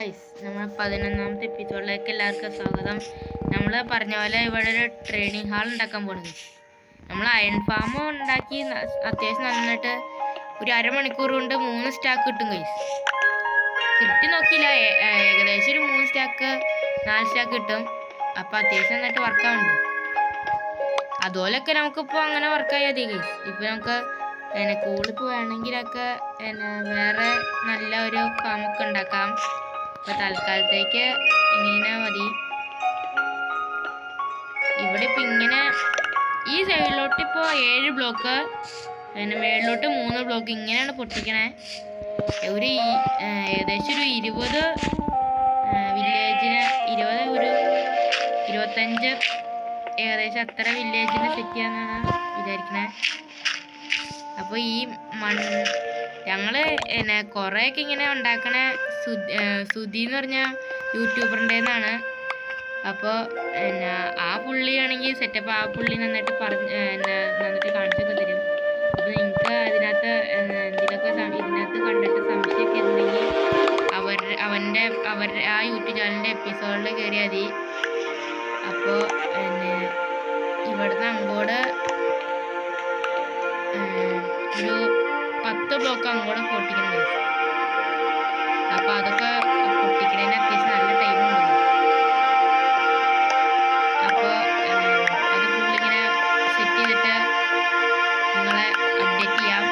നമ്മൾ 11ാമത്തെ എപ്പിസോഡിലേക്ക് എല്ലാവർക്കും സ്വാഗതം. നമ്മൾ പറഞ്ഞ പോലെ ഇവിടെ ഒരു ട്രെയിനിങ് ഹാൾ ഉണ്ടാക്കാൻ പോകുന്നത്. നമ്മൾ അയൺ ഫാം ഉണ്ടാക്കി അത്യാവശ്യം നന്നായിട്ട് ഒരു അരമണിക്കൂർ കൊണ്ട് 3 സ്റ്റാക്ക് കിട്ടും ഗൈസ്. കൃത്യം നോക്കിയില്ല, ഏകദേശം ഒരു 3 സ്റ്റാക്ക് 4 സ്റ്റാക്ക് കിട്ടും. അപ്പോൾ അത്യാവശ്യം നന്നായിട്ട് വർക്കാവുന്നുണ്ട്. അതുപോലെയൊക്കെ നമുക്കിപ്പോൾ അങ്ങനെ വർക്കായാൽ മതി ഗൈസ്. ഇപ്പോൾ നമുക്ക് കൂടുതൽ വേണമെങ്കിലൊക്കെ വേറെ നല്ല ഒരു ഫാമൊക്കെ ഉണ്ടാക്കാം. അപ്പോൾ തൽക്കാലത്തേക്ക് ഇങ്ങനെ മതി. ഇവിടെ ഇപ്പം ഇങ്ങനെ ഈ സൈഡിലോട്ട് ഇപ്പോൾ 7 ബ്ലോക്ക്, മേളിലോട്ട് 3 ബ്ലോക്ക് ഇങ്ങനെയാണ് പൊട്ടിക്കണേ. ഒരു ഏകദേശം ഒരു 20 വില്ലേജിന് 25 ഏകദേശം അത്ര വില്ലേജിന് സെറ്റ് ചെയ്യാന്നാണ് വിചാരിക്കണേ. അപ്പോൾ ഈ ഞങ്ങള് കുറേയൊക്കെ ഇങ്ങനെ ഉണ്ടാക്കണ സുധി എന്ന് പറഞ്ഞ യൂട്യൂബറിൻ്റെന്നാണ്. അപ്പോൾ ആ പുള്ളിയാണെങ്കിൽ സെറ്റപ്പ്, ആ പുള്ളി നന്നായിട്ട് നന്നായിട്ട് കാണിച്ചൊക്കെ തരും. അപ്പോൾ നിങ്ങൾക്ക് അതിനകത്ത് ഇതിനകത്ത് കണ്ടിട്ട് സംശയമൊക്കെ ഉണ്ടെങ്കിൽ അവരുടെ ആ യൂട്യൂബ് ചാനലിൻ്റെ എപ്പിസോഡിൽ കയറിയാൽ മതി. അപ്പോൾ ഇവിടുന്ന് അങ്ങോട്ട് ഒരു 10 ബ്ലോക്ക് അങ്ങോട്ട് പൊട്ടിക്കണം. അപ്പോൾ അതൊക്കെ പൊട്ടിക്കണതിന് അത്യാവശ്യം നല്ല ടൈമുണ്ട്. അപ്പോൾ അത് ഫുള്ളിങ്ങനെ സെറ്റ് ചെയ്തിട്ട് നിങ്ങളെ അപ്ഡേറ്റ് ചെയ്യാം.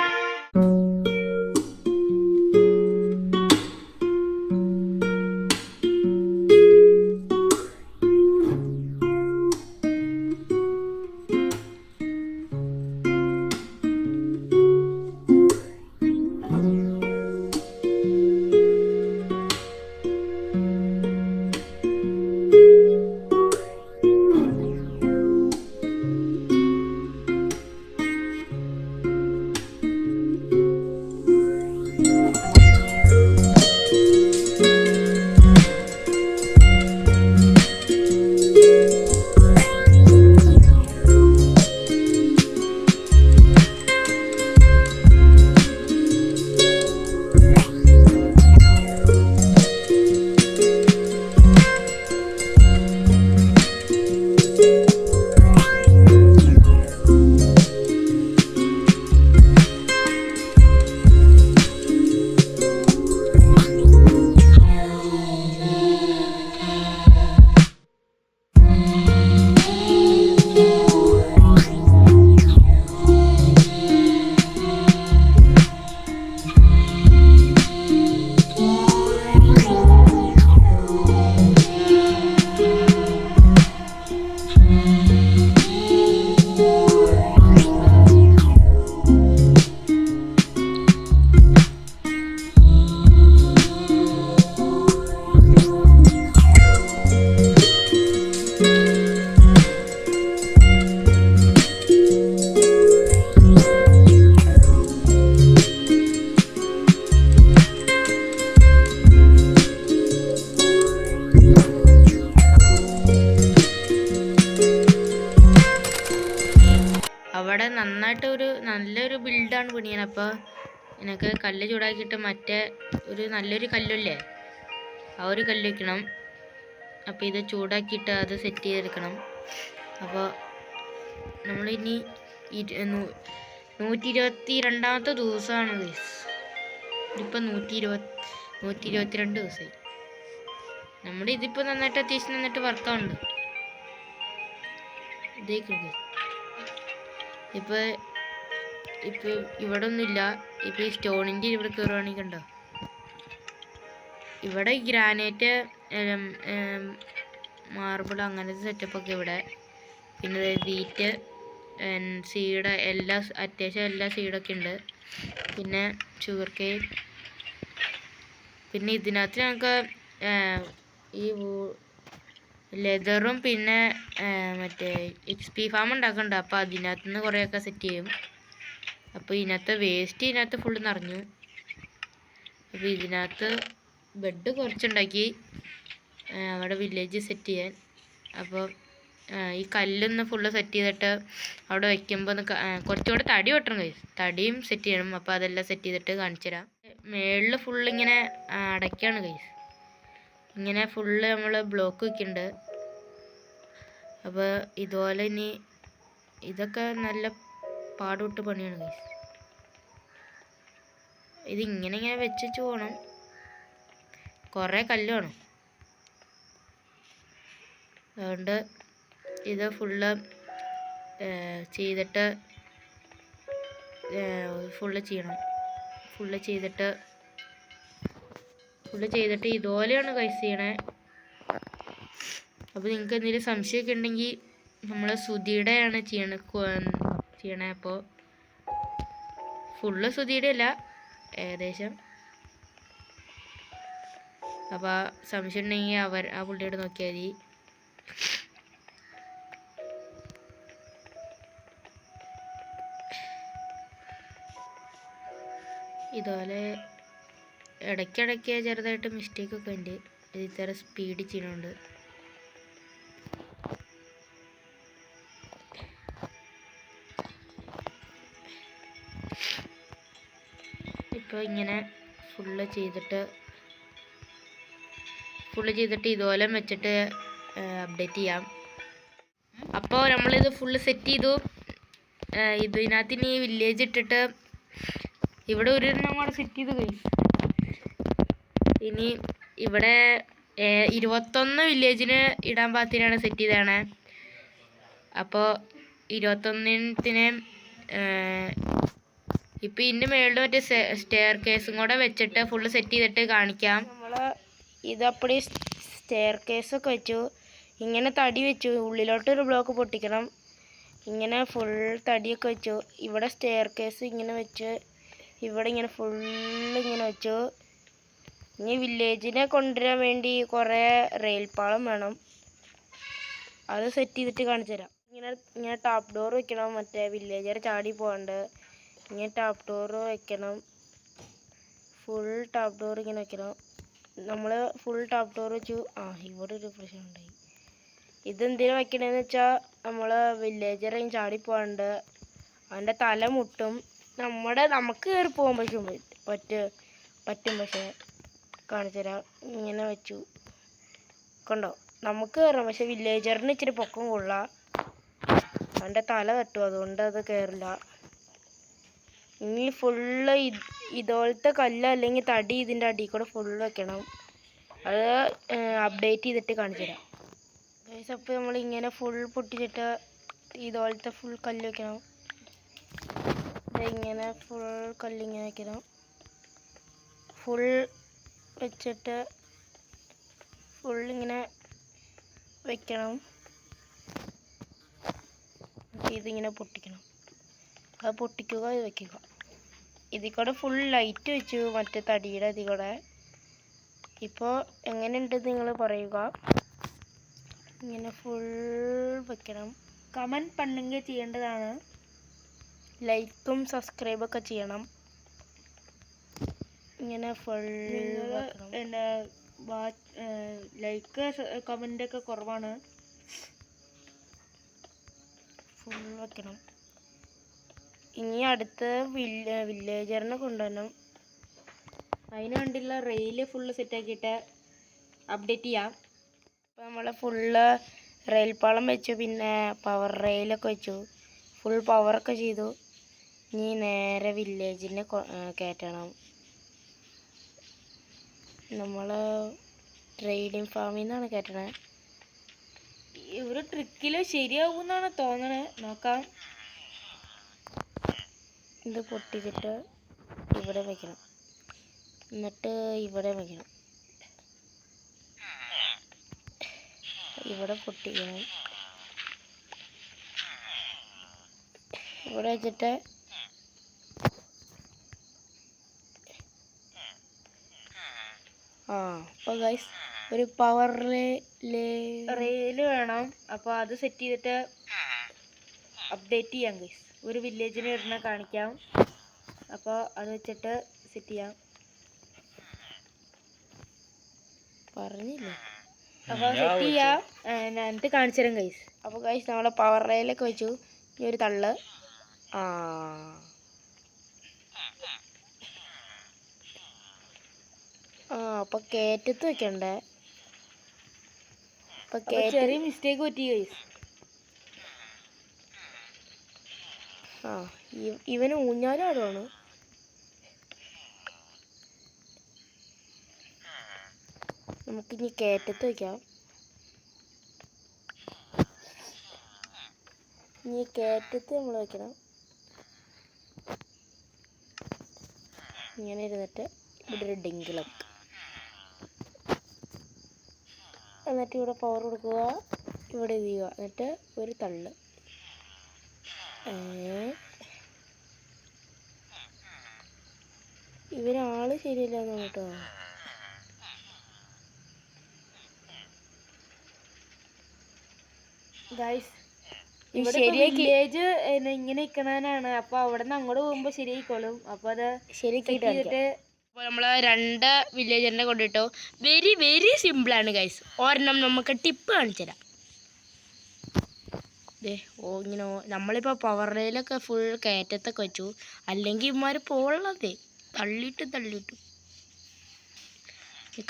അവിടെ നല്ലൊരു ബിൽഡാണ് പണിയാണ്. അപ്പോൾ എനിക്ക് കല്ല് ചൂടാക്കിയിട്ട് മറ്റേ ഒരു നല്ലൊരു കല്ലില്ലേ, ആ ഒരു കല്ല് വയ്ക്കണം. അപ്പോൾ ഇത് ചൂടാക്കിയിട്ട് അത് സെറ്റ് ചെയ്തെടുക്കണം. അപ്പോൾ നമ്മളിനി 122ാമത്തെ ദിവസമാണ് ഗൈസ്. ഇതിപ്പോൾ 122 ദിവസമായി. നമ്മുടെ ഇതിപ്പോൾ നന്നായിട്ട് അത്യാവശ്യം നന്നായിട്ട് വർക്കാവുണ്ട്. ഇതേക്കുണ്ട് ഇപ്പോൾ ഇവിടെ ഒന്നുമില്ല. ഇപ്പോൾ ഈ സ്റ്റോണിൻ്റെ ഇവിടെ കയറുകയാണെങ്കിൽ കണ്ടോ, ഇവിടെ ഗ്രാനൈറ്റ്, മാർബിൾ അങ്ങനത്തെ സെറ്റപ്പൊക്കെ ഇവിടെ. പിന്നെ വീറ്റ്, സീഡ് അത്യാവശ്യം എല്ലാ സീഡൊക്കെ ഉണ്ട്. പിന്നെ ഷുഗർ കെയിൻ. പിന്നെ ഇതിനകത്ത് ഞങ്ങൾക്ക് ഈ ലെതറും പിന്നെ മറ്റേ XP ഫാം ഉണ്ടാക്കുന്നുണ്ട്. അപ്പോൾ അതിനകത്ത് നിന്ന് കുറേയൊക്കെ സെറ്റ് ചെയ്യും. അപ്പോൾ ഇതിനകത്ത് വേസ്റ്റ് ഇതിനകത്ത് ഫുള്ള് നിറഞ്ഞു. അപ്പോൾ ഇതിനകത്ത് ബെഡ് കുറച്ചുണ്ടാക്കി അവിടെ വില്ലേജ് സെറ്റ് ചെയ്യാൻ. അപ്പോൾ ഈ കല്ലൊന്ന് ഫുള്ള് സെറ്റ് ചെയ്തിട്ട് അവിടെ വയ്ക്കുമ്പോൾ കുറച്ചുകൂടെ തടി വെട്ടണം ഗൈസ്, തടിയും സെറ്റ് ചെയ്യണം. അപ്പോൾ അതെല്ലാം സെറ്റ് ചെയ്തിട്ട് കാണിച്ചു തരാം. മേളിൽ ഫുള്ളിങ്ങനെ അടയ്ക്കാണ് ഗൈസ്. ഇങ്ങനെ ഫുള്ള് നമ്മൾ ബ്ലോക്ക് വെക്കുന്നുണ്ട്. അപ്പോൾ ഇതുപോലെ ഇനി ഇതൊക്കെ നല്ല പാടുവിട്ട് പണിയാണ് ഗൈസ്. ഇതിങ്ങനെ ഇങ്ങനെ വെച്ച് പോകണം. കുറേ കല്ല് വേണം. അതുകൊണ്ട് ഇത് ഫുള്ള് ചെയ്തിട്ട് ഫുള്ള് ചെയ്തിട്ട് ഇതുപോലെയാണ് ഗൈസ് ചെയ്യണേ. അപ്പോൾ നിങ്ങൾക്ക് എന്തെങ്കിലും സംശയമൊക്കെ ഉണ്ടെങ്കിൽ നമ്മൾ സുധിയുടെയാണ് ചെയ്യണേ. അപ്പോൾ ഫുള്ള് സുധിയുടെ അല്ല, ഏകദേശം. അപ്പോൾ സംശയം ഉണ്ടെങ്കിൽ ആ പുള്ളിയോട് നോക്കിയാൽ മതി. ഇതുപോലെ ഇടയ്ക്കിടയ്ക്ക് ചെറുതായിട്ട് മിസ്റ്റേക്കൊക്കെ ഉണ്ട്. ഇത് ഇത്ര സ്പീഡ് ചെയ്യണുണ്ട്. ഇപ്പോൾ ഇങ്ങനെ ഫുള്ള് ചെയ്തിട്ട് ഇതുപോലെ വെച്ചിട്ട് അപ്ഡേറ്റ് ചെയ്യാം. അപ്പോൾ നമ്മളിത് ഫുള്ള് സെറ്റ് ചെയ്തു. ഇതിനകത്ത് ഇനി വില്ലേജ് ഇട്ടിട്ട് ഇവിടെ ഒരെണ്ണം കൂടെ സെറ്റ് ചെയ്ത് കഴിയും. ഇനി ഇവിടെ 21 വില്ലേജിന് ഇടാൻ പാകത്തിനാണ് സെറ്റ് ചെയ്തതാണ്. അപ്പോൾ 21ത്തിന് ഇപ്പം ഇതിൻ്റെ മേളിൽ മറ്റേ സ്റ്റെയർ കേസും കൂടെ വെച്ചിട്ട് ഫുള്ള് സെറ്റ് ചെയ്തിട്ട് കാണിക്കാം. നമ്മൾ ഇതപ്പടി സ്റ്റെയർ കേസൊക്കെ വെച്ചു. ഇങ്ങനെ തടി വെച്ചു. ഉള്ളിലോട്ടൊരു ബ്ലോക്ക് പൊട്ടിക്കണം. ഇങ്ങനെ ഫുൾ തടിയൊക്കെ വെച്ചു. ഇവിടെ സ്റ്റെയർ കേസ് ഇങ്ങനെ വെച്ച് ഇവിടെ ഇങ്ങനെ ഫുള്ള് ഇങ്ങനെ വെച്ചു. ഇനി വില്ലേജിനെ കൊണ്ടുവരാൻ വേണ്ടി കുറേ റെയിൽ പാളം വേണം. അത് സെറ്റ് ചെയ്തിട്ട് കാണിച്ചു തരാം. ഇങ്ങനെ ടാപ്പ് ഡോർ വെക്കണം. മറ്റേ വില്ലേജർ ചാടി പോകാണ്ട് ഇങ്ങനെ ടാപ്പ് ഡോർ വെക്കണം. ഫുൾ ടാപ്പ് ഡോർ ഇങ്ങനെ വെക്കണം. നമ്മൾ ഫുൾ ടാപ്പ് ഡോർ വെച്ചു. ഇവിടെ ഒരു പ്രശ്നം ഉണ്ടായി. ഇതെന്തിനാ വെക്കണതെന്ന് വെച്ചാൽ നമ്മൾ വില്ലേജറിയും ചാടി പോകാണ്ട് അവൻ്റെ തല മുട്ടും. നമുക്ക് കയറി പോകാൻ പറ്റും. പക്ഷേ കാണിച്ചു തരാം. ഇങ്ങനെ വെച്ചു കണ്ടോ, നമുക്ക് കയറാം. പക്ഷെ വില്ലേജറിന് ഇച്ചിരി പൊക്കം കൊള്ളാം. അവൻ്റെ തല തട്ടും, അതുകൊണ്ട് അത് കയറില്ല. ഇനി ഫുള്ള് ഇതുപോലത്തെ കല്ല് അല്ലെങ്കിൽ തടി ഇതിൻ്റെ അടിയിൽ കൂടെ ഫുള്ള് വെക്കണം. അത് അപ്ഡേറ്റ് ചെയ്തിട്ട് കാണിച്ചു തരാം. അപ്പോൾ നമ്മളിങ്ങനെ ഫുൾ പൊട്ടിച്ചിട്ട് ഇതുപോലത്തെ ഫുൾ കല്ല് വെക്കണം. ഇങ്ങനെ ഫുൾ കല്ലിങ്ങനെ വെക്കണം. ഫുൾ വെച്ചിട്ട് ഫുള്ളിങ്ങനെ വെക്കണം. ഇതിങ്ങനെ പൊട്ടിക്കണം. അത് പൊട്ടിക്കുക, ഇത് വെക്കുക. ഇതിൽ കൂടെ ഫുൾ ലൈറ്റ് വെച്ചു, മറ്റേ തടിയുടെ ഇതിൽ കൂടെ. ഇപ്പോൾ എങ്ങനെയുണ്ടെന്ന് നിങ്ങൾ പറയുക. ഇങ്ങനെ ഫുൾ വെക്കണം. കമൻറ്റ് പണ്ടെങ്കിൽ ചെയ്യേണ്ടതാണ്. ലൈക്കും സബ്സ്ക്രൈബൊക്കെ ചെയ്യണം. ഇങ്ങനെ ഫുൾ ലൈക്ക് കമൻ്റൊക്കെ കുറവാണ്. ഫുൾ വെക്കണം. ഇനി അടുത്ത് വില്ലേജറിനെ കൊണ്ടുവരണം. അതിന് വേണ്ടിയുള്ള റെയിൽ ഫുള്ള് സെറ്റാക്കിയിട്ട് അപ്ഡേറ്റ് ചെയ്യാം. അപ്പോൾ നമ്മൾ ഫുള്ള് റെയിൽ പാളം വെച്ചു. പിന്നെ പവർ റെയിലൊക്കെ വെച്ചു. ഫുൾ പവറൊക്കെ ചെയ്തു. ഇനി നേരെ വില്ലേജിനെ കയറ്റണം. നമ്മൾ ട്രേഡിങ് ഫാമിൽ നിന്നാണ് കയറ്റണത്. ഒരു ട്രിക്കിൽ ശരിയാവും എന്നാണ് തോന്നണത്. നോക്കാം. ഇത് പൊട്ടിച്ചിട്ട് ഇവിടെ വയ്ക്കണം. എന്നിട്ട് ഇവിടെ വയ്ക്കണം. ഇവിടെ പൊട്ടിക്കണം. ഇവിടെ വെച്ചിട്ട് അപ്പോൾ ഗൈസ് ഒരു പവർ റെയിൽ വേണം. അപ്പോൾ അത് സെറ്റ് ചെയ്തിട്ട് അപ്ഡേറ്റ് ചെയ്യാം ഗൈസ്. ഒരു വില്ലേജിന് ഇടുന്ന കാണിക്കാം. അപ്പോൾ അത് വെച്ചിട്ട് സെറ്റ് ചെയ്യാം. പറഞ്ഞില്ല. അപ്പോൾ സെറ്റ് ചെയ്യാം. ഞാൻ എന്നിട്ട് കാണിച്ചു തരാം ഗൈസ്. അപ്പോൾ ഗൈസ് നമ്മളെ പവർ റെയിലൊക്കെ വെച്ചു. ഈ ഒരു തള്ള്. അപ്പോൾ കയറ്റത്ത് വെക്കണ്ടേ. ചെറിയ മിസ്റ്റേക്ക് പറ്റി ഗൈസ്. ആ ഇവന് ഊഞ്ഞാലാടുവാണ്. നമുക്കിനി കയറ്റത്ത് വയ്ക്കാം. ഇനി കയറ്റത്ത് നമ്മൾ വയ്ക്കണം. ഇങ്ങനെ ഇരുന്നിട്ട് ഇവിടെ ഒരു ഡിങ്കിളക്ക്, എന്നിട്ട് ഇവിടെ പവർ കൊടുക്കുക, ഇവിടെ ഇത് ചെയ്യുക, എന്നിട്ട് ഒരു തള്ള്. ഇവരാള് ശരിയല്ലാന്ന് കേട്ടോ. ഗൈസ് വില്ലേജ് ഇങ്ങനെ നിക്കണാനാണ്. അപ്പൊ അവിടെ നിന്ന് അങ്ങോട്ട് പോകുമ്പോ ശരിയായിക്കോളും. അപ്പൊ അത് ശരിയാക്കിട്ട് നമ്മള് 2 വില്ലേജറിനെ കൊണ്ടിട്ടോ. വെരി വെരി സിമ്പിളാണ് ഗൈസ്. ഒരെണ്ണം നമുക്ക് ടിപ്പ് കാണിച്ചു തരാം. ഇങ്ങനെ നമ്മളിപ്പോൾ പവർ റെയിലൊക്കെ ഫുൾ കയറ്റത്തൊക്കെ വെച്ചു. അല്ലെങ്കിൽ ഇവന്മാർ പോളതേ തള്ളിയിട്ട്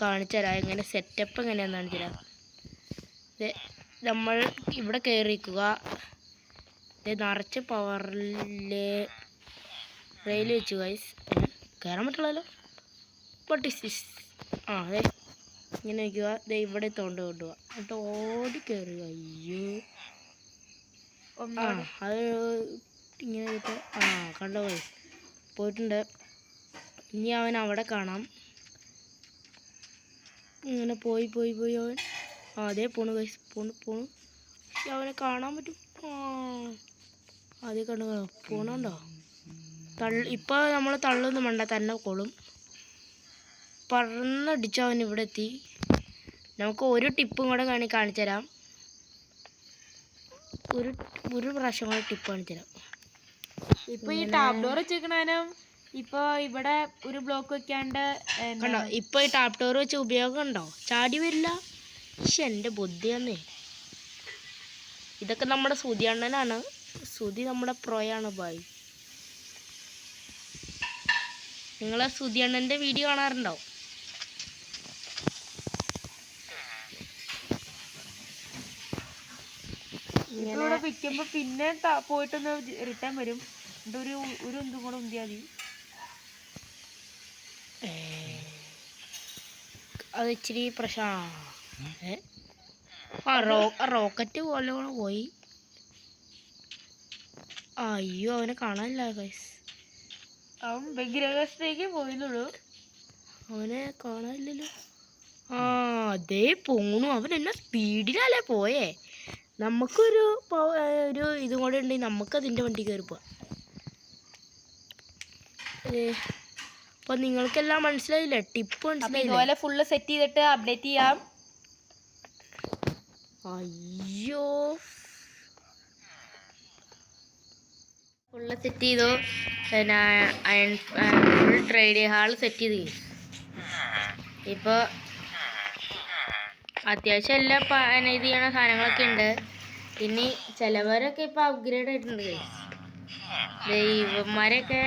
കാണിച്ചു തരാം. എങ്ങനെ സെറ്റപ്പ് എങ്ങനെയാന്ന് കാണിച്ചു തരാം. നമ്മൾ ഇവിടെ കയറിക്കുക. നിറച്ച് പവർ റെയിൽ വെച്ചു ഗൈസ്. കയറാൻ പറ്റുള്ളല്ലോ. What is this? അതെ ഇങ്ങനെ വയ്ക്കുക. ഇവിടെ തോണ്ട് കൊണ്ടുപോവുക. എന്നിട്ട് ഓടി കയറുക. അയ്യോ അത് ഇങ്ങനെ കണ്ടോ ഗൈസ്, പോയിട്ടുണ്ട്. ഇനി അവൻ അവിടെ കാണാം. ഇങ്ങനെ പോയി അവൻ അതേ പോണു ഗൈസ്. പോണു പക്ഷെ അവനെ കാണാൻ പറ്റും. അതേ കണ്ടു പോണുണ്ടോ? ഇപ്പോൾ നമ്മൾ തള്ളൊന്നും വേണ്ട, തന്നെ കൊള്ളും. പറന്നടിച്ച് അവൻ ഇവിടെ എത്തി. നമുക്ക് ഒരു ടിപ്പും കൂടെ കാണിച്ചു തരാം. ഒരു പ്രാവശ്യം കൂടെ ടിപ്പ് കാണിച്ചു തരാം. ഇപ്പൊ ഈ ടാപ്പ് ഡോർ വെച്ചേക്കണാനും ഇപ്പൊ ഇവിടെ ഒരു ബ്ലോക്ക് വെക്കാണ്ട് കണ്ടോ. ഇപ്പൊ ഈ ടാപ്പ് ഡോർ വെച്ച ഉപയോഗം ഉണ്ടോ? ചാടി വരില്ല. പക്ഷെ എൻ്റെ ബുദ്ധിയാന്നേ. ഇതൊക്കെ നമ്മുടെ സുധി അണ്ണനാണ്. സുധി നമ്മുടെ പ്രോയാണ് ബായ്. നിങ്ങൾ സുധി അണ്ണൻ്റെ വീഡിയോ കാണാറുണ്ടോ? ഇവിടെ വിൽക്കുമ്പോൾ പിന്നെ പോയിട്ടൊന്ന് റിട്ടേൺ വരും. എന്നിട്ട് ഒരു എന്തും കൂടെ ഉന്തിയാൽ മതി. അത് ഇച്ചിരി റോക്കറ്റ് പോലെ കൂടെ പോയി. അയ്യോ അവനെ കാണാനില്ല ഗൈസ്. അവൻ ബഹിരാകാശത്തേക്ക് പോയിരുന്നുള്ളൂ. അവനെ കാണാനില്ലല്ലോ. അതേ പോണു. അവൻ എന്നാ സ്പീഡിലല്ലേ പോയേ. നമുക്കൊരു ഇതും കൂടെ ഉണ്ടെങ്കിൽ നമുക്കതിൻ്റെ വണ്ടി കയറി പോവാം. അപ്പോൾ നിങ്ങൾക്കെല്ലാം മനസ്സിലായില്ലേ? ടിപ്പ് മനസ്സിലായില്ലേ? ഇതുപോലെ ഫുള്ള് സെറ്റ് ചെയ്തിട്ട് അപ്ഡേറ്റ് ചെയ്യാം. അയ്യോ ഫുള്ള് സെറ്റ് ചെയ്തു. പിന്നെ ഫുൾ ട്രേഡിംഗ് ഹാൾ സെറ്റ് ചെയ്ത്. ഇപ്പോൾ അത്യാവശ്യം എല്ലാം ഇത് ചെയ്യണ സാധനങ്ങളൊക്കെ ഉണ്ട്. ഇനി ചിലവരൊക്കെ ഇപ്പോൾ അപ്ഗ്രേഡ് ആയിട്ടുണ്ട്. ഇവന്മാരൊക്കെ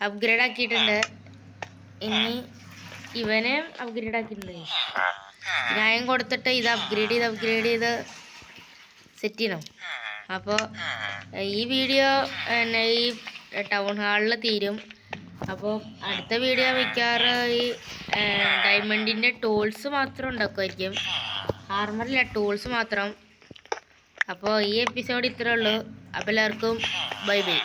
അപ്ഗ്രേഡ് ആക്കിയിട്ടുണ്ട്. ഇനി ഇവനെ അപ്ഗ്രേഡ് ആക്കിയിട്ടുണ്ട്. ന്യായം കൊടുത്തിട്ട് ഇത് അപ്ഗ്രേഡ് ചെയ്ത് സെറ്റ് ചെയ്യണം. അപ്പോൾ ഈ വീഡിയോ ഈ ടൗൺ ഹാളിൽ തീരും. അപ്പോൾ അടുത്ത വീഡിയോ മിക്കവാറും ഈ ഡയമണ്ടിൻ്റെ ടൂൾസ് മാത്രം ഉണ്ടാക്കുമായിരിക്കും. ആർമറില്ല, ടൂൾസ് മാത്രം. അപ്പോൾ ഈ എപ്പിസോഡ് ഇത്രേ ഉള്ളൂ. അപ്പോൾ എല്ലാവർക്കും ബൈ ബൈ.